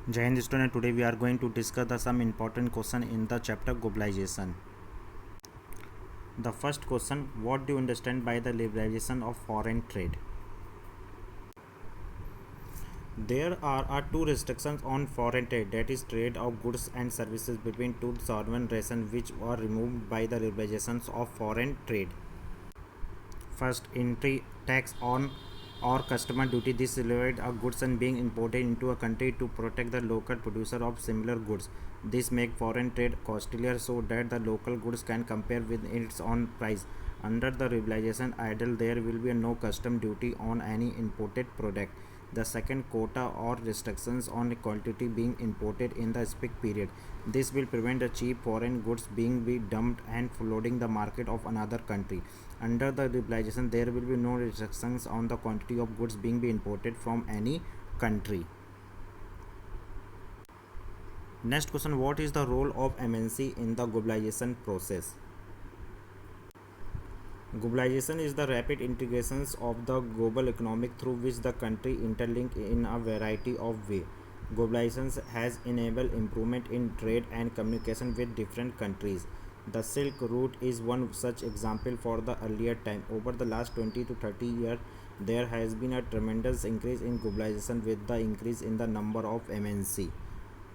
Jai Hind student, today we are going to discuss some important question in the chapter globalization. The first question, what do you understand by the liberalization of foreign trade? There are two restrictions on foreign trade, that is trade of goods and services between two sovereign nations, which were removed by the liberalizations of foreign trade. First, entry tax on or customer duty. This levied a goods and being imported into a country to protect the local producer of similar goods. This make foreign trade costlier so that the local goods can compare with its own price. Under the liberalization idle, there will be no custom duty on any imported product. The second, quota or restrictions on quantity being imported in the specific period. This will prevent the cheap foreign goods being be dumped and flooding the market of another country. Under the liberalization, there will be no restrictions on the quantity of goods being be imported from any country. Next question, what is the role of MNC in the globalization process? Globalization is the rapid integrations of the global economic through which the country interlink in a variety of ways. Globalization has enabled improvement in trade and communication with different countries. The Silk Route is one such example for the earlier time. Over the last 20 to 30 years, there has been a tremendous increase in globalization with the increase in the number of MNC.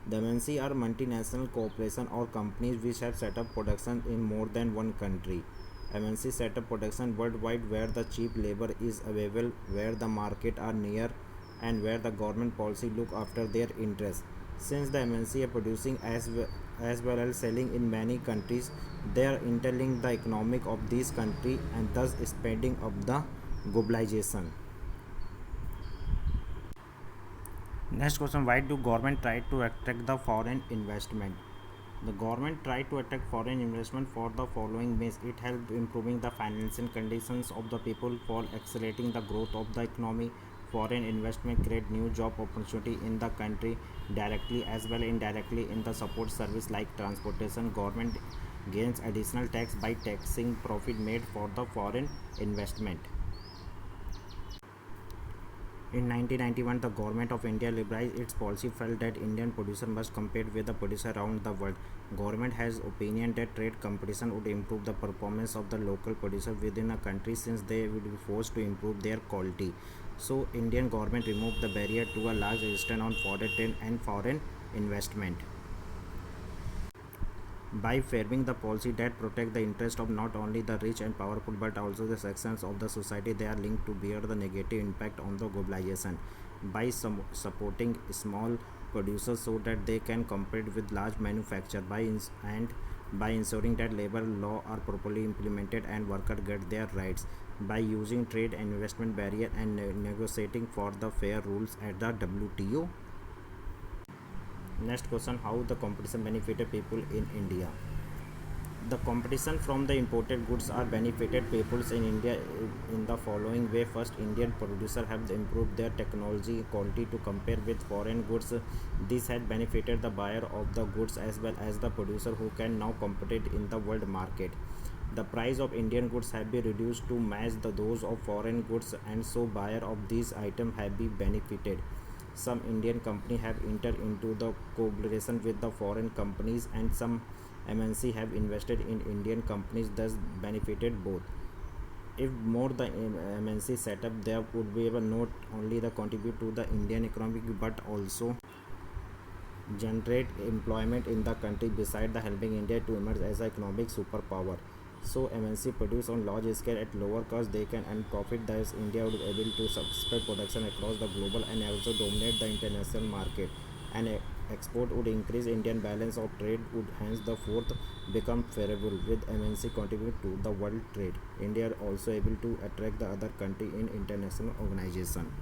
The MNC are multinational corporations or companies which have set up production in more than one country. MNC set up production worldwide where the cheap labor is available, where the market are near, and where the government policy look after their interests. Since the MNC are producing as well as selling in many countries, they are interlinked the economic of these countries and thus speeding up the globalization. Next question, why do government try to attract the foreign investment? The government tried to attract foreign investment for the following ways. It helped improving the financial conditions of the people for accelerating the growth of the economy. Foreign investment create new job opportunity in the country directly as well indirectly in the support service like transportation. Government gains additional tax by taxing profit made for the foreign investment. In 1991, the government of India liberalized its policy, felt that Indian producer must compete with the producer around the world. Government has opinion that trade competition would improve the performance of the local producer within a country since they would be forced to improve their quality. So, Indian government removed the barrier to a large extent on foreign trade and foreign investment by framing the policy that protect the interest of not only the rich and powerful but also the sections of the society they are linked to bear the negative impact on the globalization by supporting small producers so that they can compete with large manufacturers and by ensuring that labor law are properly implemented and workers get their rights by using trade and investment barrier and negotiating for the fair rules at the WTO. Next question, how the competition benefited people in India? The competition from the imported goods are benefited peoples in India in the following way. First, Indian producers have improved their technology quality to compare with foreign goods. This had benefited the buyer of the goods as well as the producer who can now compete in the world market. The price of Indian goods have been reduced to match those of foreign goods and so buyer of these items have been benefited. Some Indian companies have entered into the cooperation with the foreign companies and some MNC have invested in Indian companies thus benefited both. If more the MNC setup there would be able not only the contribute to the Indian economy but also generate employment in the country beside the helping India to emerge as an economic superpower. So MNC produce on large scale at lower cost, they can earn profit. Thus, India would be able to spread production across the global and also dominate the international market. And export would increase Indian balance of trade would hence the fourth become favorable with MNC contribute to the world trade. India also able to attract the other country in international organization.